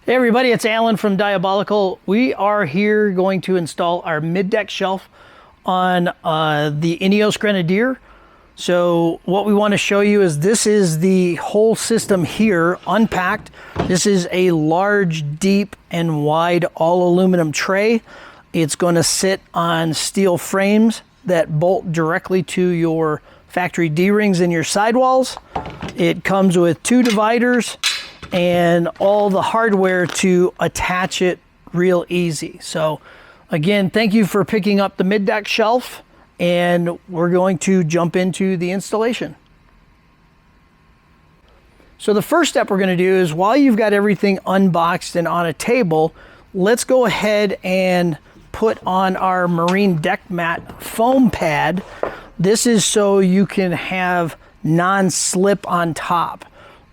Hey everybody, it's Alan from Diabolical. We are here going to install our mid-deck shelf on the INEOS Grenadier. So what we want to show you is this is the whole system here, unpacked. This is a large, deep, and wide all aluminum tray. It's going to sit on steel frames that bolt directly to your factory D-rings in your sidewalls. It comes with 2 dividers and all the hardware to attach it real easy. So again, thank you for picking up the mid-deck shelf, and we're going to jump into the installation. So the first step we're going to do is, while you've got everything unboxed and on a table, let's go ahead and put on our marine deck mat foam pad. This is so you can have non-slip on top.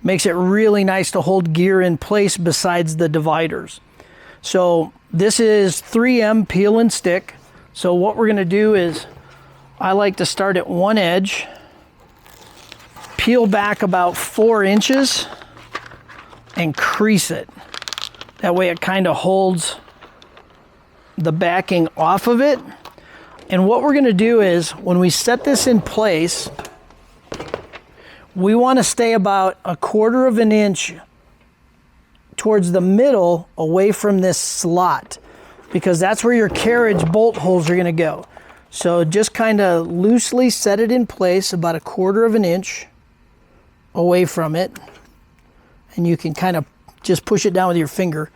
Makes it really nice to hold gear in place besides the dividers. So this is 3M peel and stick. So what we're going to do is, I like to start at one edge, peel back about 4 inches, and crease it. That way it kind of holds the backing off of it. And what we're going to do is, when we set this in place, we want to stay about 1/4 of an inch towards the middle away from this slot, because that's where your carriage bolt holes are going to go. So just kind of loosely set it in place about 1/4 of an inch away from it, and you can kind of just push it down with your finger.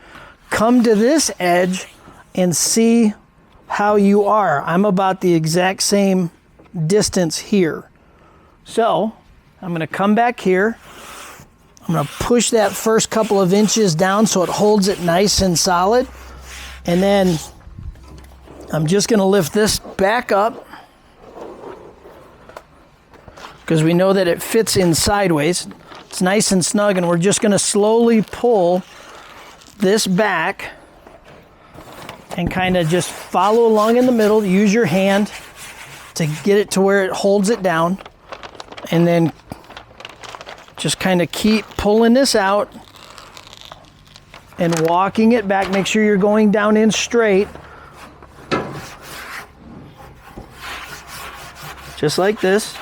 Come to this edge and see how you are. I'm about the exact same distance here. So I'm going to come back here. I'm going to push that first couple of inches down so it holds it nice and solid. And then I'm just going to lift this back up, because we know that it fits in sideways. It's nice and snug, and we're just going to slowly pull this back and kind of just follow along in the middle. Use your hand to get it to where it holds it down, and then just kind of keep pulling this out and walking it back. Make sure you're going down in straight. Just like this.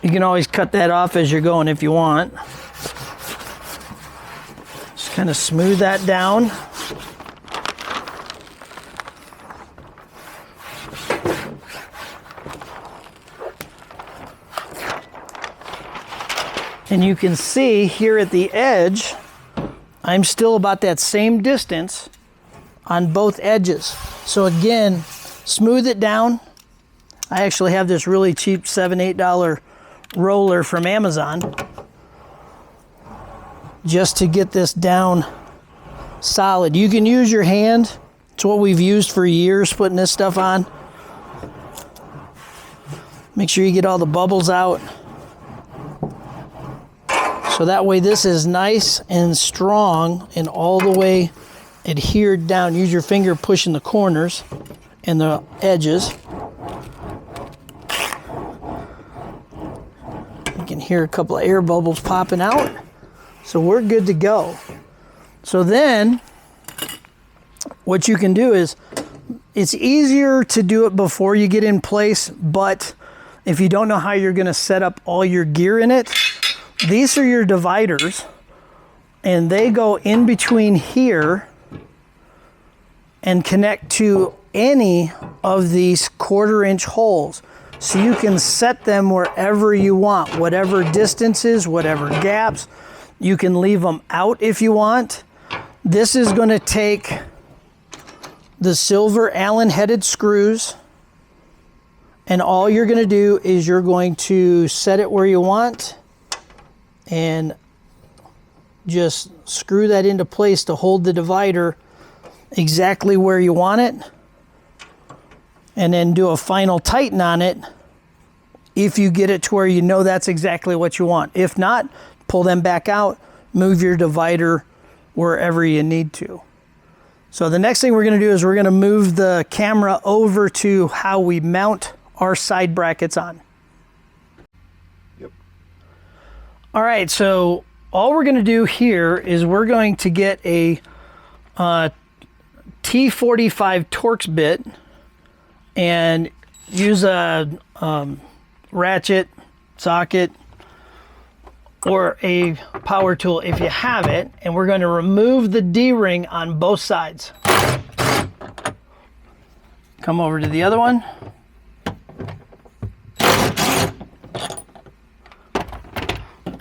You can always cut that off as you're going if you want. Just kind of smooth that down. And you can see here at the edge, I'm still about that same distance on both edges. So again, smooth it down. I actually have this really cheap $7, $8 roller from Amazon just to get this down solid. You can use your hand. It's what we've used for years putting this stuff on. Make sure you get all the bubbles out. So that way this is nice and strong and all the way adhered down. Use your finger pushing the corners and the edges. You can hear a couple of air bubbles popping out. So we're good to go. So then what you can do is, it's easier to do it before you get in place, but if you don't know how you're going to set up all your gear in it, these are your dividers, and they go in between here and connect to any of these 1/4 inch holes. So you can set them wherever you want, whatever distances, whatever gaps. You can leave them out if you want. This is going to take the silver Allen headed screws, and all you're going to do is you're going to set it where you want and just screw that into place to hold the divider exactly where you want it, and then do a final tighten on it if you get it to where you know that's exactly what you want. If not, pull them back out, move your divider wherever you need to. So the next thing we're going to do is we're going to move the camera over to how we mount our side brackets on. Yep. All right, so all we're going to do here is we're going to get a T45 Torx bit and use a ratchet, socket, or a power tool if you have it, and we're going to remove the D-ring on both sides. Come over to the other one.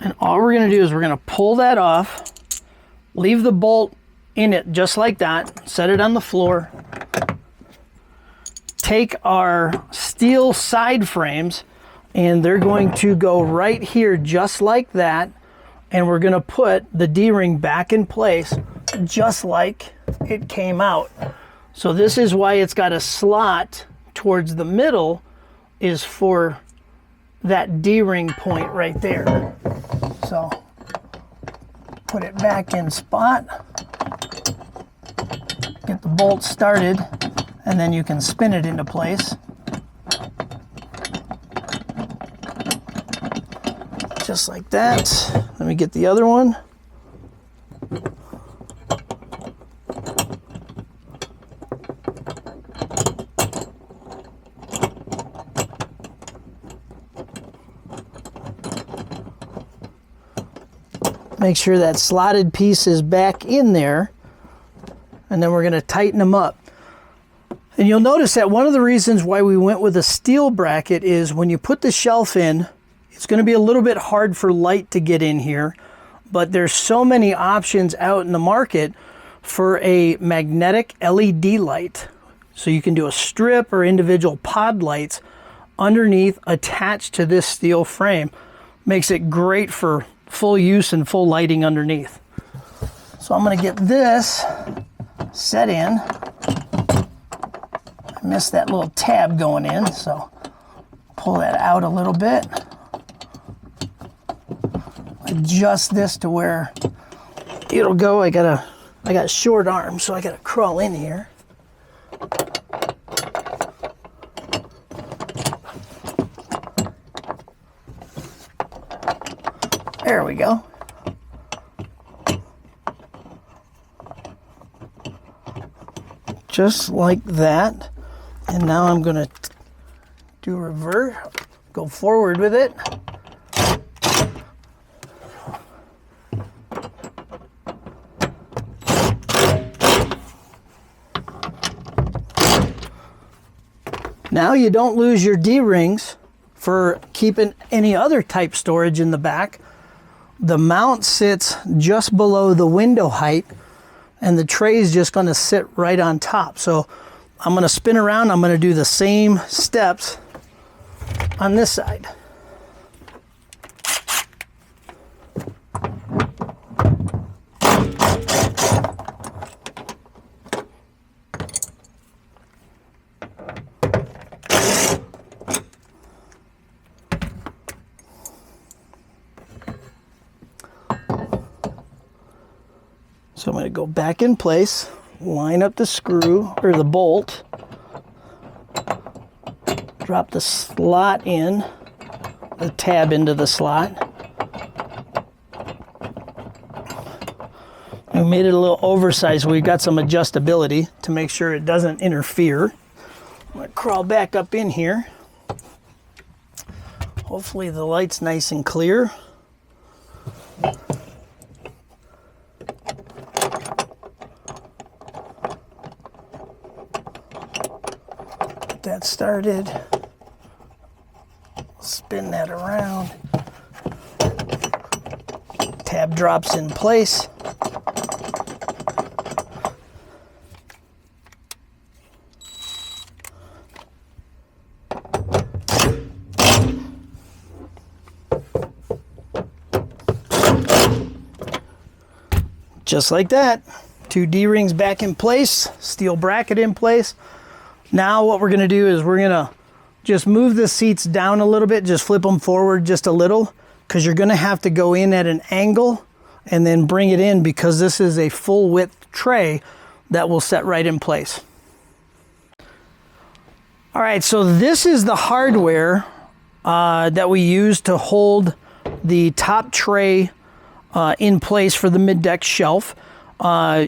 And all we're going to do is we're going to pull that off, leave the bolt in it just like that, set it on the floor, take our steel side frames, and they're going to go right here just like that, and we're going to put the D-ring back in place just like it came out. So this is why it's got a slot towards the middle, is for that D-ring point right there. So put it back in spot, get the bolt started, and then you can spin it into place. Just like that. Let me get the other one. Make sure that slotted piece is back in there, and then we're going to tighten them up. And you'll notice that one of the reasons why we went with a steel bracket is when you put the shelf in, it's going to be a little bit hard for light to get in here, but there's so many options out in the market for a magnetic LED light. So you can do a strip or individual pod lights underneath attached to this steel frame. Makes it great for full use and full lighting underneath. So I'm going to get this set in. I missed that little tab going in, so pull that out a little bit. Adjust this to where it'll go. I got short arms, so I gotta crawl in here. There we go. Just like that. And now I'm gonna do reverse, go forward with it. Now you don't lose your D-rings for keeping any other type storage in the back. The mount sits just below the window height, and the tray is just going to sit right on top. So I'm going to spin around. I'm going to do the same steps on this side. So I'm going to go back in place, line up the screw or the bolt, drop the slot in, the tab into the slot. We made it a little oversized. We've got some adjustability to make sure it doesn't interfere. I'm going to crawl back up in here. Hopefully the light's nice and clear. That started, spin that around, tab drops in place. Just like that, 2 D-rings back in place, steel bracket in place. Now what we're going to do is we're going to just move the seats down a little bit, just flip them forward just a little, because you're going to have to go in at an angle and then bring it in, because this is a full width tray. that will set right in place. All right, so this is the hardware that we use to hold the top tray in place for the mid-deck shelf.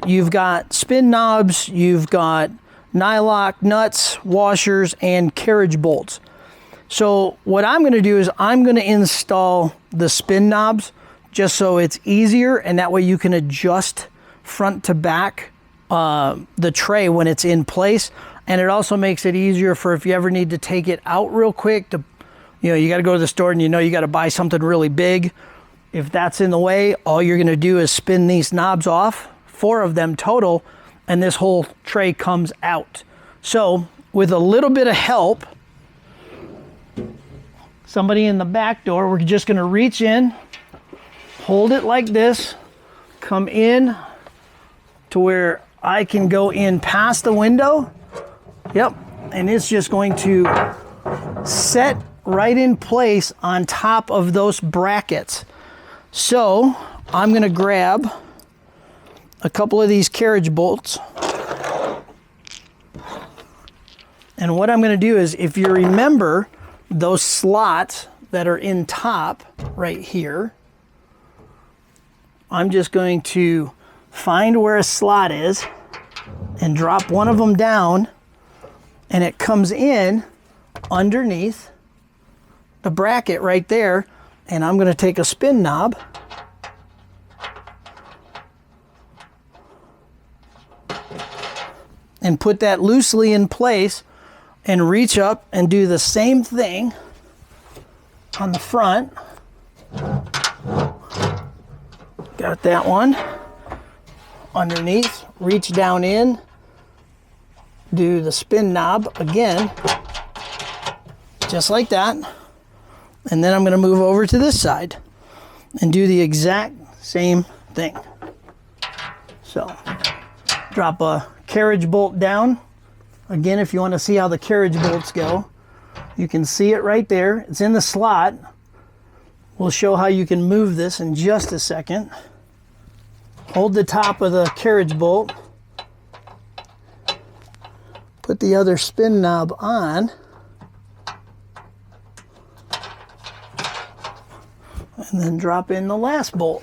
You've got spin knobs, you've got nylock nuts, washers, and carriage bolts. So what I'm going to do is I'm going to install the spin knobs just so it's easier, and that way you can adjust front to back the tray when it's in place. And it also makes it easier for if you ever need to take it out real quick to, you got to go to the store and you got to buy something really big. If that's in the way, all you're going to do is spin these knobs off, 4 of them total, and this whole tray comes out. So with a little bit of help, somebody in the back door, we're just going to reach in, hold it like this, come in to where I can go in past the window. Yep, and it's just going to set right in place on top of those brackets. So I'm going to grab a couple of these carriage bolts. And what I'm going to do is, if you remember those slots that are in top right here, I'm just going to find where a slot is and drop one of them down, and it comes in underneath the bracket right there. And I'm going to take a spin knob and put that loosely in place and reach up and do the same thing on the front. Got that one underneath, reach down in, do the spin knob again, just like that. And then I'm going to move over to this side and do the exact same thing. So drop a carriage bolt down. Again, if you want to see how the carriage bolts go, you can see it right there. It's in the slot. We'll show how you can move this in just a second. Hold the top of the carriage bolt. Put the other spin knob on. And then drop in the last bolt.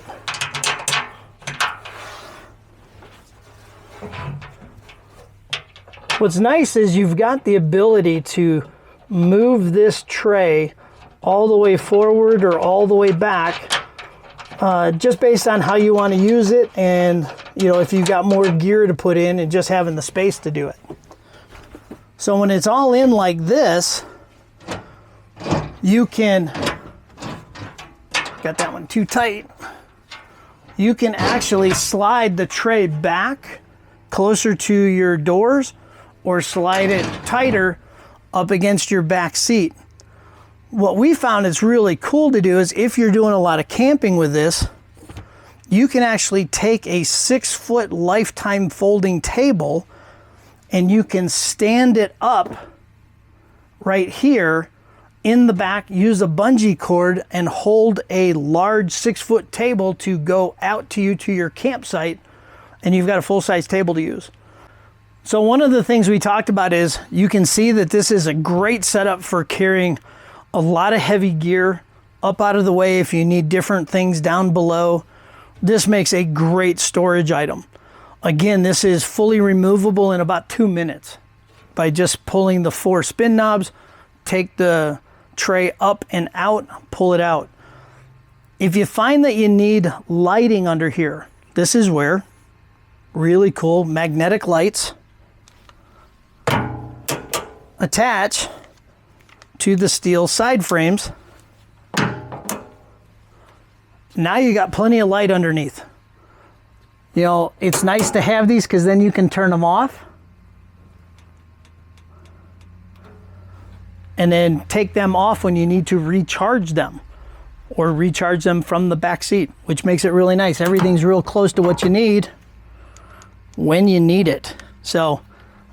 What's nice is you've got the ability to move this tray all the way forward or all the way back, just based on how you want to use it, and if you've got more gear to put in and just having the space to do it. So when it's all in like this, you can, got that one too tight, you can actually slide the tray back closer to your doors or slide it tighter up against your back seat. What we found is really cool to do is, if you're doing a lot of camping with this, you can actually take a 6-foot lifetime folding table and you can stand it up right here in the back, use a bungee cord and hold a large 6-foot table to go out to you to your campsite, and you've got a full-size table to use. So one of the things we talked about is, you can see that this is a great setup for carrying a lot of heavy gear up out of the way if you need different things down below. This makes a great storage item. Again, this is fully removable in about 2 minutes by just pulling the 4 spin knobs, take the tray up and out, pull it out. If you find that you need lighting under here, this is where really cool magnetic lights attach to the steel side frames. Now you got plenty of light underneath. It's nice to have these because then you can turn them off and then take them off when you need to recharge them, or recharge them from the back seat, which makes it really nice. Everything's real close to what you need when you need it. So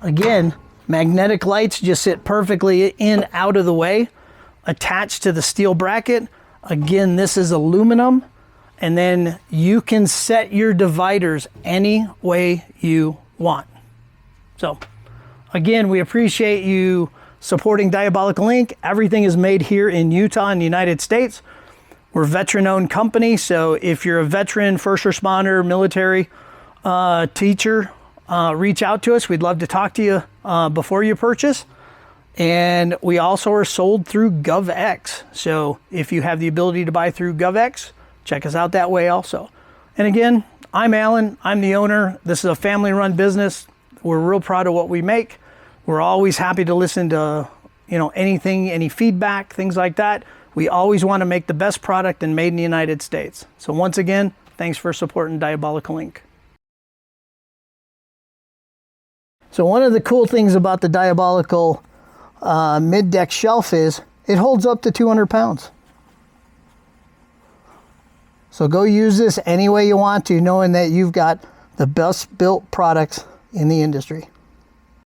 again, magnetic lights just sit perfectly in, out of the way, attached to the steel bracket. Again, this is aluminum, and then you can set your dividers any way you want. So again, we appreciate you supporting Diabolical Inc. Everything is made here in Utah in the United States. We're a veteran-owned company, so if you're a veteran, first responder, military, teacher, reach out to us. We'd love to talk to you before you purchase. And we also are sold through GovX. So if you have the ability to buy through GovX, check us out that way also. And again, I'm Alan. I'm the owner. This is a family-run business. We're real proud of what we make. We're always happy to listen to, anything, any feedback, things like that. We always want to make the best product and made in the United States. So once again, thanks for supporting Diabolical Inc. So one of the cool things about the Diabolical mid-deck shelf is it holds up to 200 pounds. So go use this any way you want to, knowing that you've got the best built products in the industry.